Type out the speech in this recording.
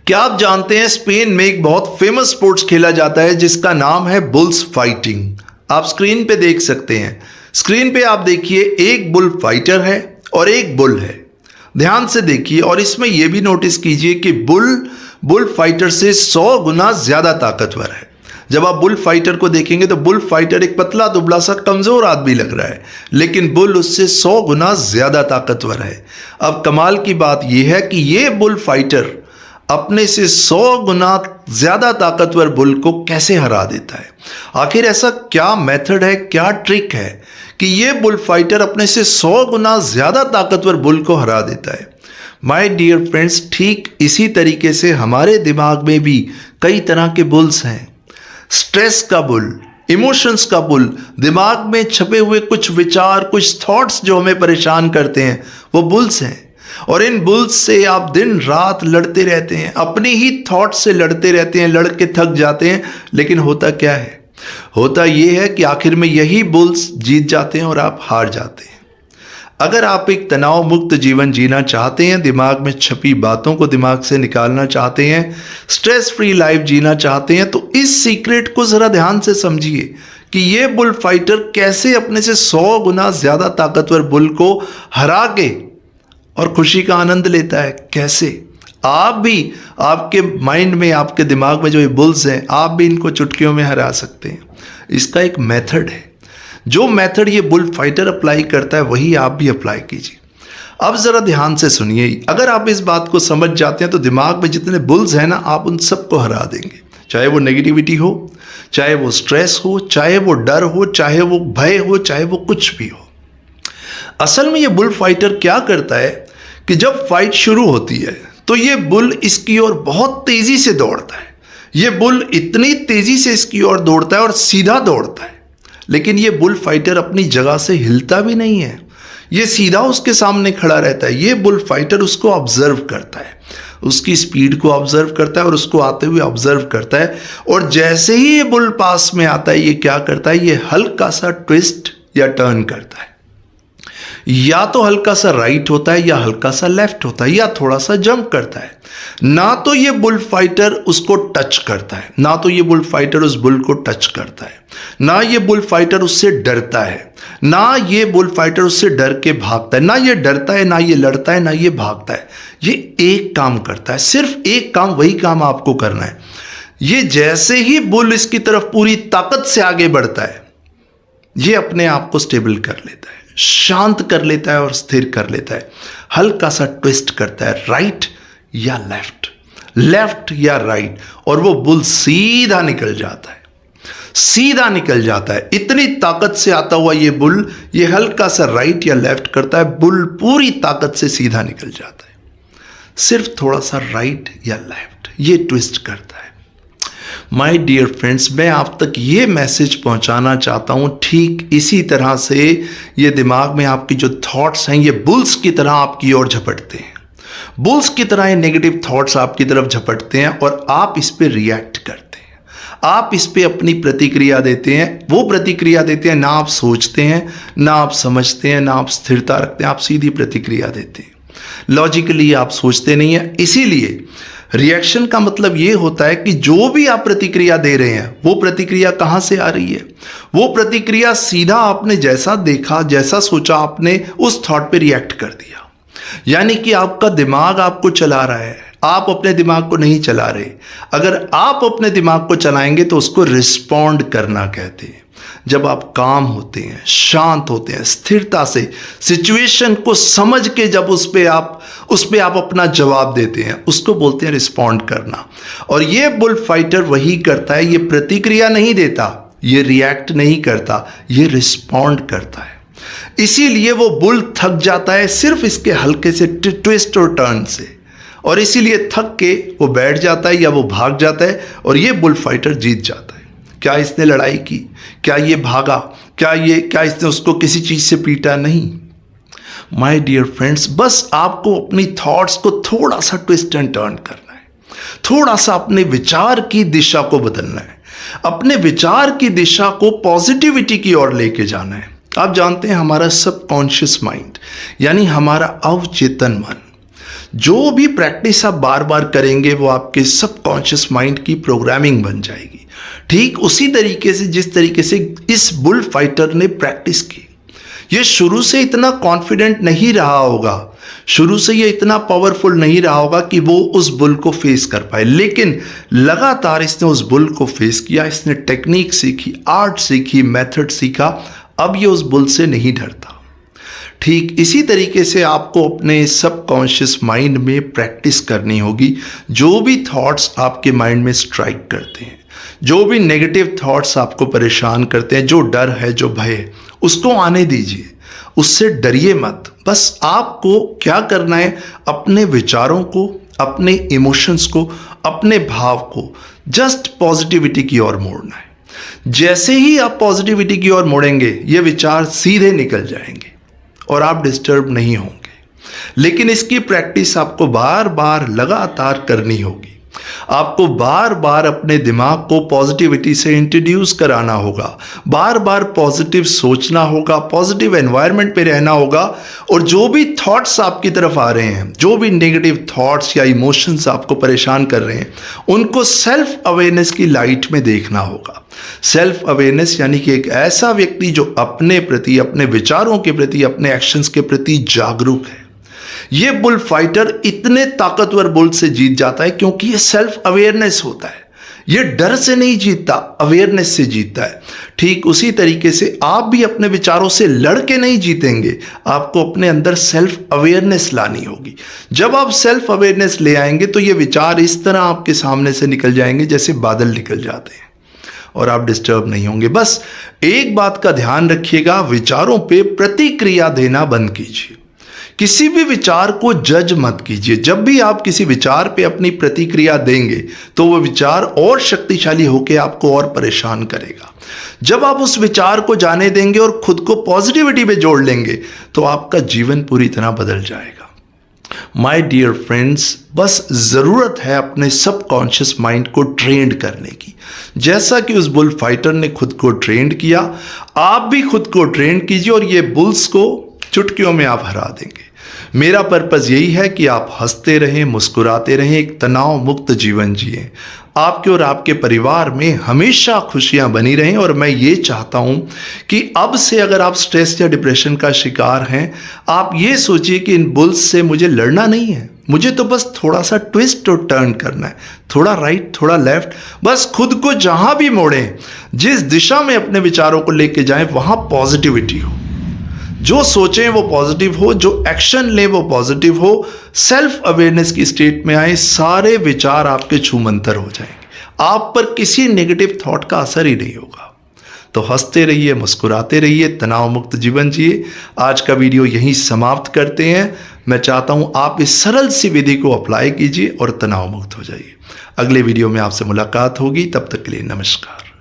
क्या आप जानते हैं स्पेन में एक बहुत फेमस स्पोर्ट्स खेला जाता है जिसका नाम है बुल्स फाइटिंग। आप स्क्रीन पे देख सकते हैं। स्क्रीन पे आप देखिए, एक बुल फाइटर है और एक बुल है। ध्यान से देखिए और इसमें यह भी नोटिस कीजिए कि बुल फाइटर से 100 गुना ज्यादा ताकतवर है। जब आप बुल फाइटर को देखेंगे तो बुल फाइटर एक पतला दुबला सा कमजोर आदमी लग रहा है, लेकिन बुल उससे 100 गुना ज्यादा ताकतवर है। अब कमाल की बात यह है कि ये बुल फाइटर अपने से 100 गुना ज्यादा ताकतवर बुल को कैसे हरा देता है। आखिर ऐसा क्या मेथड है, क्या ट्रिक है कि ये बुल फाइटर अपने से 100 गुना ज्यादा ताकतवर बुल को हरा देता है। माय डियर फ्रेंड्स, ठीक इसी तरीके से हमारे दिमाग में भी कई तरह के बुल्स हैं। स्ट्रेस का बुल, इमोशंस का बुल, दिमाग में छपे हुए कुछ विचार, कुछ थॉट्स जो हमें परेशान करते हैं, वो बुल्स हैं। और इन बुल्स से आप दिन रात लड़ते रहते हैं, अपने ही थॉट से लड़ते रहते हैं, लड़ के थक जाते हैं। लेकिन होता क्या है? होता यह है कि आखिर में यही बुल्स जीत जाते हैं और आप हार जाते हैं। अगर आप एक तनाव मुक्त जीवन जीना चाहते हैं, दिमाग में छपी बातों को दिमाग से निकालना चाहते हैं, स्ट्रेस फ्री लाइफ जीना चाहते हैं, तो इस सीक्रेट को जरा ध्यान से समझिए कि ये बुल फाइटर कैसे अपने से 100 गुना ज्यादा ताकतवर बुल को हरा के और खुशी का आनंद लेता है। कैसे? आप भी, आपके माइंड में, आपके दिमाग में जो ये बुल्स हैं, आप भी इनको चुटकियों में हरा सकते हैं। इसका एक मेथड है। जो मेथड ये बुल फाइटर अप्लाई करता है वही आप भी अप्लाई कीजिए। अब जरा ध्यान से सुनिए। अगर आप इस बात को समझ जाते हैं तो दिमाग में जितने बुल्स हैं ना, आप उन सबको हरा देंगे। चाहे वो नेगेटिविटी हो, चाहे वो स्ट्रेस हो, चाहे वो डर हो, चाहे वो भय हो, चाहे वो कुछ भी हो। असल में ये बुल फाइटर क्या करता है कि जब फाइट शुरू होती है तो ये बुल इसकी ओर बहुत तेजी से दौड़ता है। ये बुल इतनी तेजी से इसकी ओर दौड़ता है और सीधा दौड़ता है, लेकिन ये बुल फाइटर अपनी जगह से हिलता भी नहीं है। ये सीधा उसके सामने खड़ा रहता है। ये बुल फाइटर उसको ऑब्जर्व करता है, उसकी स्पीड को ऑब्जर्व करता है और उसको आते हुए ऑब्जर्व करता है। और जैसे ही ये बुल पास में आता है, ये क्या करता है? ये हल्का सा ट्विस्ट या टर्न करता है। या तो हल्का सा राइट होता है, या हल्का सा लेफ्ट होता है, या थोड़ा सा जंप करता है। ना तो ये बुल फाइटर उसको टच करता है, ना तो ये बुल फाइटर उस बुल को टच करता है, ना ये बुल फाइटर उससे डरता है, ना ये बुल फाइटर उससे डर के भागता है। ना ये डरता है, ना ये लड़ता है, ना ये भागता है। ये एक काम करता है, सिर्फ एक काम, वही काम आपको करना है। ये जैसे ही बुल इसकी तरफ पूरी ताकत से आगे बढ़ता है, ये अपने आप को स्टेबल कर लेता है, शांत कर लेता है और स्थिर कर लेता है। हल्का सा ट्विस्ट करता है, राइट या लेफ्ट, लेफ्ट या राइट, और वो बुल सीधा निकल जाता है, सीधा निकल जाता है। इतनी ताकत से आता हुआ ये बुल, ये हल्का सा राइट या लेफ्ट करता है, बुल पूरी ताकत से सीधा निकल जाता है। सिर्फ थोड़ा सा राइट या लेफ्ट ये ट्विस्ट करता है। माय डियर फ्रेंड्स, मैं आप तक ये मैसेज पहुंचाना चाहता हूं, ठीक इसी तरह से ये दिमाग में आपकी जो थॉट्स हैं, ये बुल्स की तरह आपकी ओर झपटते हैं। बुल्स की तरह ये नेगेटिव थॉट्स आपकी तरफ झपटते हैं और आप इस पे रिएक्ट करते हैं, आप इस पे अपनी प्रतिक्रिया देते हैं। वो प्रतिक्रिया देते हैं, ना आप सोचते हैं, ना आप समझते हैं, ना आप स्थिरता रखते हैं, आप सीधी प्रतिक्रिया देते हैं। लॉजिकली आप सोचते नहीं है। इसीलिए रिएक्शन का मतलब यह होता है कि जो भी आप प्रतिक्रिया दे रहे हैं, वो प्रतिक्रिया कहां से आ रही है? वो प्रतिक्रिया सीधा आपने जैसा देखा, जैसा सोचा, आपने उस थॉट पे रिएक्ट कर दिया। यानी कि आपका दिमाग आपको चला रहा है, आप अपने दिमाग को नहीं चला रहे। अगर आप अपने दिमाग को चलाएंगे तो उसको रिस्पॉन्ड करना कहते हैं। जब आप काम होते हैं, शांत होते हैं, स्थिरता से सिचुएशन को समझ के जब उस पे आप अपना जवाब देते हैं, उसको बोलते हैं रिस्पॉन्ड करना। और ये बुल फाइटर वही करता है। ये प्रतिक्रिया नहीं देता, ये रिएक्ट नहीं करता, ये रिस्पॉन्ड करता है। इसीलिए वो बुल थक जाता है सिर्फ इसके हल्के से ट्विस्ट और टर्न से, और इसीलिए थक के वो बैठ जाता है या वो भाग जाता है और ये बुल फाइटर जीत जाता है। क्या इसने लड़ाई की? क्या ये भागा? क्या इसने उसको किसी चीज से पीटा? नहीं। माय डियर फ्रेंड्स, बस आपको अपनी थॉट्स को थोड़ा सा ट्विस्ट एंड टर्न करना है, थोड़ा सा अपने विचार की दिशा को बदलना है, अपने विचार की दिशा को पॉजिटिविटी की ओर लेके जाना है। आप जानते हैं हमारा सबकॉन्शियस माइंड, यानी हमारा अवचेतन मन, जो भी प्रैक्टिस आप बार बार करेंगे वो आपके सबकॉन्शियस माइंड की प्रोग्रामिंग बन जाएगी। ठीक उसी तरीके से जिस तरीके से इस बुल फाइटर ने प्रैक्टिस की, ये शुरू से इतना कॉन्फिडेंट नहीं रहा होगा, शुरू से ये इतना पावरफुल नहीं रहा होगा कि वो उस बुल को फेस कर पाए, लेकिन लगातार इसने उस बुल को फेस किया, इसने टेक्निक सीखी, आर्ट सीखी, मेथड सीखा, अब ये उस बुल से नहीं डरता। ठीक इसी तरीके से आपको अपने सबकॉन्शियस माइंड में प्रैक्टिस करनी होगी। जो भी थॉट्स आपके माइंड में स्ट्राइक करते हैं, जो भी नेगेटिव थॉट्स आपको परेशान करते हैं, जो डर है, जो भय है, उसको आने दीजिए, उससे डरिए मत। बस आपको क्या करना है, अपने विचारों को, अपने इमोशंस को, अपने भाव को जस्ट पॉजिटिविटी की ओर मोड़ना है। जैसे ही आप पॉजिटिविटी की ओर मोड़ेंगे, ये विचार सीधे निकल जाएंगे और आप डिस्टर्ब नहीं होंगे। लेकिन इसकी प्रैक्टिस आपको बार बार लगातार करनी होगी। आपको बार बार अपने दिमाग को पॉजिटिविटी से इंट्रोड्यूस कराना होगा, बार बार पॉजिटिव सोचना होगा, पॉजिटिव एनवायरनमेंट पे रहना होगा, और जो भी थॉट्स आपकी तरफ आ रहे हैं, जो भी नेगेटिव थॉट्स या इमोशंस आपको परेशान कर रहे हैं, उनको सेल्फ अवेयरनेस की लाइट में देखना होगा। सेल्फ अवेयरनेस यानी कि एक ऐसा व्यक्ति जो अपने प्रति, अपने विचारों के प्रति, अपने एक्शंस के प्रति जागरूक है। ये बुल फाइटर इतने ताकतवर बुल से जीत जाता है क्योंकि ये सेल्फ अवेयरनेस होता है। ये डर से नहीं जीतता, अवेयरनेस से जीतता है। ठीक उसी तरीके से आप भी अपने विचारों से लड़ के नहीं जीतेंगे, आपको अपने अंदर सेल्फ अवेयरनेस लानी होगी। जब आप सेल्फ अवेयरनेस ले आएंगे तो ये विचार इस तरह आपके सामने से निकल जाएंगे जैसे बादल निकल जाते हैं, और आप डिस्टर्ब नहीं होंगे। बस एक बात का ध्यान रखिएगा, विचारों पे प्रतिक्रिया देना बंद कीजिए। किसी भी विचार को जज मत कीजिए। जब भी आप किसी विचार पे अपनी प्रतिक्रिया देंगे तो वो विचार और शक्तिशाली होकर आपको और परेशान करेगा। जब आप उस विचार को जाने देंगे और खुद को पॉजिटिविटी पे जोड़ लेंगे तो आपका जीवन पूरी तरह बदल जाएगा। माय डियर फ्रेंड्स, बस ज़रूरत है अपने सबकॉन्शियस माइंड को ट्रेंड करने की। जैसा कि उस बुल फाइटर ने खुद को ट्रेंड किया, आप भी खुद को ट्रेंड कीजिए और ये बुल्स को चुटकियों में आप हरा देंगे। मेरा पर्पज़ यही है कि आप हंसते रहें, मुस्कुराते रहें, एक तनाव मुक्त जीवन जिएं। आपके और आपके परिवार में हमेशा खुशियां बनी रहें। और मैं ये चाहता हूं कि अब से अगर आप स्ट्रेस या डिप्रेशन का शिकार हैं, आप ये सोचिए कि इन बुल्स से मुझे लड़ना नहीं है, मुझे तो बस थोड़ा सा ट्विस्ट और टर्न करना है, थोड़ा राइट, थोड़ा लेफ्ट। बस खुद को जहां भी मोड़ें, जिस दिशा में अपने विचारों को लेके जाएं, वहां पॉजिटिविटी हो। जो सोचें वो पॉजिटिव हो, जो एक्शन लें वो पॉजिटिव हो। सेल्फ अवेयरनेस की स्टेट में आए, सारे विचार आपके छूमंतर हो जाएंगे, आप पर किसी नेगेटिव थॉट का असर ही नहीं होगा। तो हंसते रहिए, मुस्कुराते रहिए, तनाव मुक्त जीवन जिए। आज का वीडियो यहीं समाप्त करते हैं। मैं चाहता हूं आप इस सरल सी विधि को अप्लाई कीजिए और तनाव मुक्त हो जाइए। अगले वीडियो में आपसे मुलाकात होगी, तब तक के लिए नमस्कार।